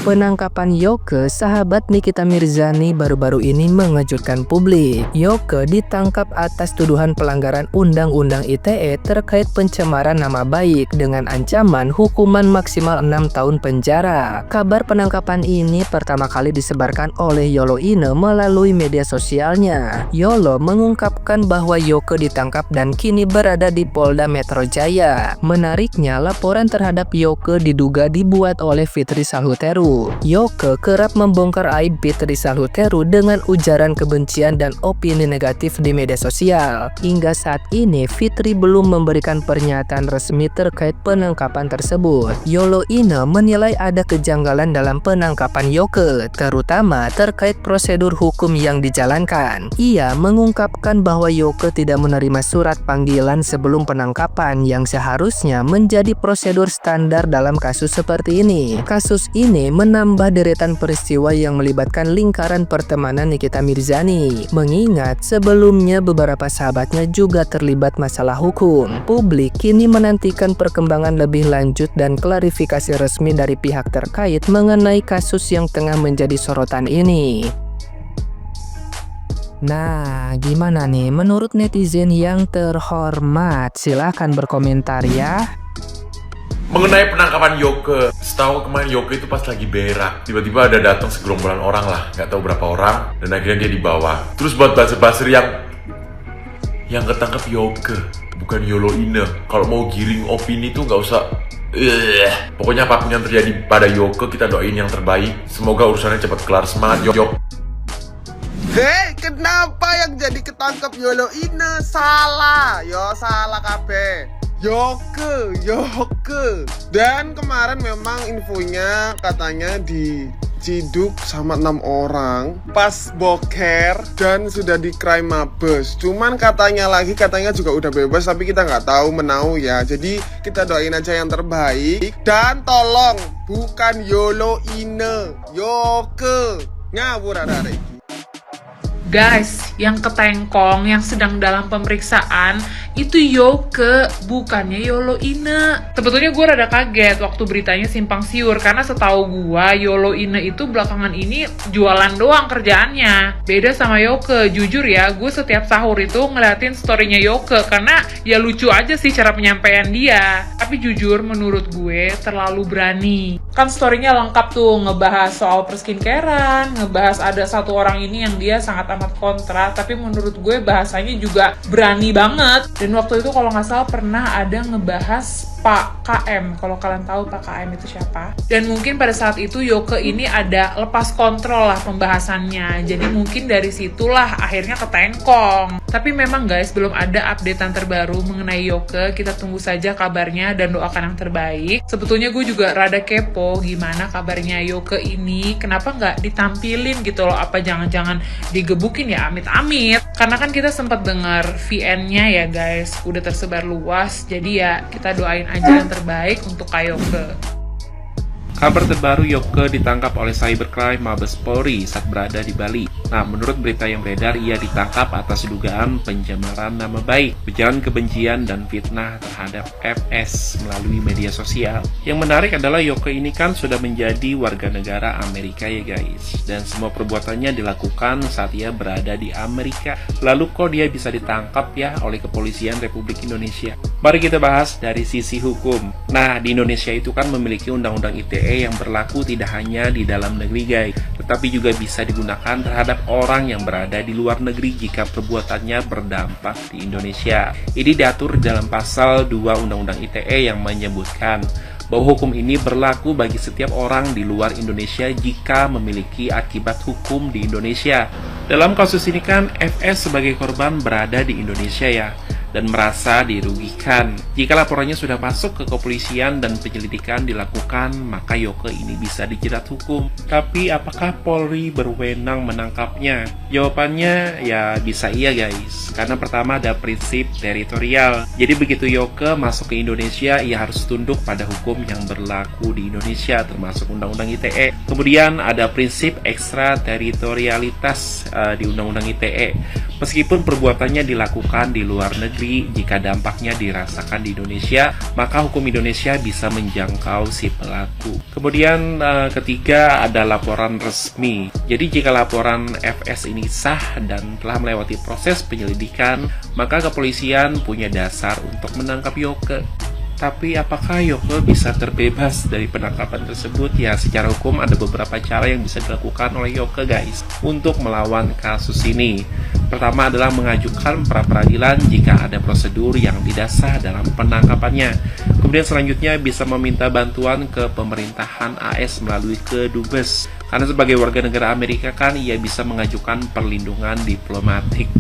Penangkapan Yoke, sahabat Nikita Mirzani, baru-baru ini mengejutkan publik. Yoke ditangkap atas tuduhan pelanggaran Undang-Undang ITE terkait pencemaran nama baik dengan ancaman hukuman maksimal 6 tahun penjara. Kabar penangkapan ini pertama kali disebarkan oleh Yolo Ine melalui media sosialnya. Yolo mengungkapkan bahwa Yoke ditangkap dan kini berada di Polda Metro Jaya. Menariknya, laporan terhadap Yoke diduga dibuat oleh Fitri Salhuteru. Yoke kerap membongkar aib Fitri Salhuteru dengan ujaran kebencian dan opini negatif di media sosial. Hingga saat ini, Fitri belum memberikan pernyataan resmi terkait penangkapan tersebut. Yolo Ine menilai ada kejanggalan dalam penangkapan Yoke, terutama terkait prosedur hukum yang dijalankan. Ia mengungkapkan bahwa Yoke tidak menerima surat panggilan sebelum penangkapan yang seharusnya menjadi prosedur standar dalam kasus seperti ini. Kasus ini menambah deretan peristiwa yang melibatkan lingkaran pertemanan Nikita Mirzani. Mengingat sebelumnya beberapa sahabatnya juga terlibat masalah hukum. Publik kini menantikan perkembangan lebih lanjut dan klarifikasi resmi dari pihak terkait mengenai kasus yang tengah menjadi sorotan ini. Nah, gimana nih menurut netizen yang terhormat? Silahkan berkomentar ya. Mengenai penangkapan Yoke, setahu kemarin Yoke itu pas lagi berak, tiba-tiba ada datang segerombolan orang lah, nggak tahu berapa orang, dan akhirnya dia dibawa. Terus buat buzzer-buzzer yang ketangkep Yoke, bukan Yolo Ine. Kalau mau giring opini tuh nggak usah. Pokoknya apapun yang terjadi pada Yoke, kita doain yang terbaik. Semoga urusannya cepat kelar. Semangat Yok. Hei, kenapa yang jadi ketangkep Yolo Ine? Salah, yo salah kabeh. Yoke. Dan kemarin memang infonya katanya diciduk sama 6 orang pas boker dan sudah di crime mabes. Cuman katanya juga udah bebas, tapi kita nggak tahu menau ya. Jadi kita doain aja yang terbaik. Dan tolong bukan Yolo Ine, Yoke. Ngawur ada iki. Guys, yang ketengkong, yang sedang dalam pemeriksaan, itu Yoke, bukannya Yolo Ine. Sebetulnya gue rada kaget waktu beritanya simpang siur, karena setahu gue Yolo Ine itu belakangan ini jualan doang kerjaannya. Beda sama Yoke, jujur ya, gue setiap sahur itu ngeliatin storynya Yoke, karena ya lucu aja sih cara penyampaian dia. Tapi jujur, menurut gue terlalu berani. Kan storynya lengkap tuh, ngebahas soal perskincarean, ngebahas ada satu orang ini yang dia sangat amat kontra, tapi menurut gue bahasanya juga berani banget. Dan waktu itu kalau nggak salah pernah ada ngebahas Pak KM, kalau kalian tahu Pak KM itu siapa. Dan mungkin pada saat itu Yoke ini ada lepas kontrol lah pembahasannya, jadi mungkin dari situlah akhirnya ketengkong. Tapi memang guys, belum ada updatean terbaru mengenai Yoke. Kita tunggu saja kabarnya dan doakan yang terbaik. Sebetulnya gue juga rada kepo gimana kabarnya Yoke ini, kenapa nggak ditampilin gitu loh, apa jangan-jangan digebukin ya, amit-amit. Karena kan kita sempat dengar VN-nya ya guys, udah tersebar luas, jadi ya kita doain aja yang terbaik untuk Kak Yoke. Kabar terbaru, Yoke ditangkap oleh Cybercrime Mabes Polri saat berada di Bali. Nah, menurut berita yang beredar, ia ditangkap atas dugaan pencemaran nama baik, ujaran kebencian, dan fitnah terhadap FS melalui media sosial. Yang menarik adalah Yoke ini kan sudah menjadi warga negara Amerika ya guys, dan semua perbuatannya dilakukan saat ia berada di Amerika. Lalu kok dia bisa ditangkap ya oleh Kepolisian Republik Indonesia? Mari kita bahas dari sisi hukum. Nah, di Indonesia itu kan memiliki Undang-Undang ITE yang berlaku tidak hanya di dalam negeri guys, tetapi juga bisa digunakan terhadap orang yang berada di luar negeri jika perbuatannya berdampak di Indonesia. Ini diatur dalam pasal 2 Undang-Undang ITE yang menyebutkan bahwa hukum ini berlaku bagi setiap orang di luar Indonesia jika memiliki akibat hukum di Indonesia. Dalam kasus ini kan FS sebagai korban berada di Indonesia ya, dan merasa dirugikan. Jika laporannya sudah masuk ke kepolisian dan penyelidikan dilakukan, maka Yoke ini bisa dijerat hukum. Tapi apakah Polri berwenang menangkapnya? Jawabannya ya bisa iya guys, karena pertama ada prinsip teritorial. Jadi begitu Yoke masuk ke Indonesia, ia harus tunduk pada hukum yang berlaku di Indonesia, termasuk Undang-Undang ITE. Kemudian ada prinsip ekstrateritorialitas di Undang-Undang ITE. Meskipun perbuatannya dilakukan di luar negeri, negeri. Jika dampaknya dirasakan di Indonesia, maka hukum Indonesia bisa menjangkau si pelaku. Kemudian ketiga ada laporan resmi. Jadi jika laporan FS ini sah dan telah melewati proses penyelidikan, maka kepolisian punya dasar untuk menangkap Yoke. Tapi apakah Yoke bisa terbebas dari penangkapan tersebut? Ya, secara hukum ada beberapa cara yang bisa dilakukan oleh Yoke guys untuk melawan kasus ini. Pertama adalah mengajukan pra-peradilan jika ada prosedur yang tidak sah dalam penangkapannya. Kemudian selanjutnya bisa meminta bantuan ke pemerintahan AS melalui Kedubes. Karena sebagai warga negara Amerika kan ia bisa mengajukan perlindungan diplomatik.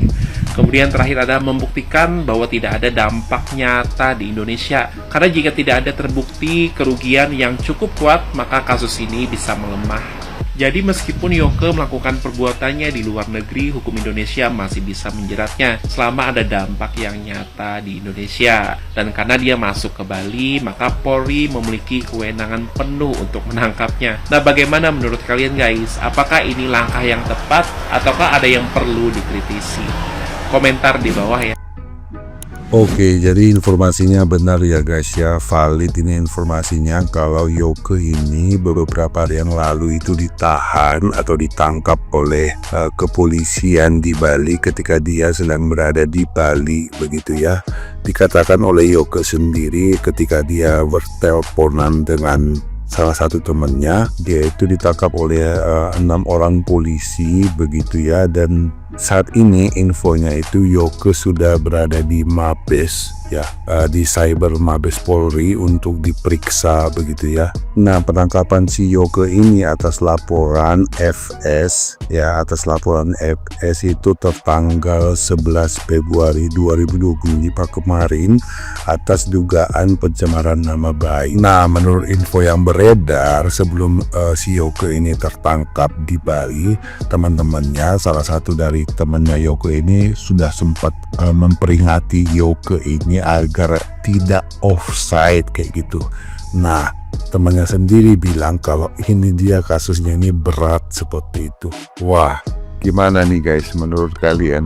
Kemudian terakhir adalah membuktikan bahwa tidak ada dampak nyata di Indonesia. Karena jika tidak ada terbukti kerugian yang cukup kuat, maka kasus ini bisa melemah. Jadi meskipun Yoke melakukan perbuatannya di luar negeri, hukum Indonesia masih bisa menjeratnya selama ada dampak yang nyata di Indonesia. Dan karena dia masuk ke Bali, maka Polri memiliki kewenangan penuh untuk menangkapnya. Nah, bagaimana menurut kalian guys? Apakah ini langkah yang tepat ataukah ada yang perlu dikritisi? Komentar di bawah ya. Oke, jadi informasinya benar ya guys ya, valid ini informasinya kalau Yoke ini beberapa hari yang lalu itu ditahan atau ditangkap oleh kepolisian di Bali ketika dia sedang berada di Bali begitu ya. Dikatakan oleh Yoke sendiri ketika dia berteleponan dengan salah satu temannya, dia itu ditangkap oleh 6 orang polisi begitu ya, dan saat ini infonya itu Yoke sudah berada di Mabes ya, di Cyber Mabes Polri untuk diperiksa begitu ya. Nah, penangkapan si Yoke ini atas laporan FS ya, atas laporan FS itu tertanggal 11 Februari 2025 kemarin atas dugaan pencemaran nama baik. Nah, menurut info yang beredar sebelum si Yoke ini tertangkap di Bali, teman-temannya, salah satu dari temannya Yoke ini sudah sempat memperingati Yoke ini agar tidak offside kayak gitu. Nah, temannya sendiri bilang kalau ini dia kasusnya ini berat seperti itu. Wah, gimana nih guys menurut kalian?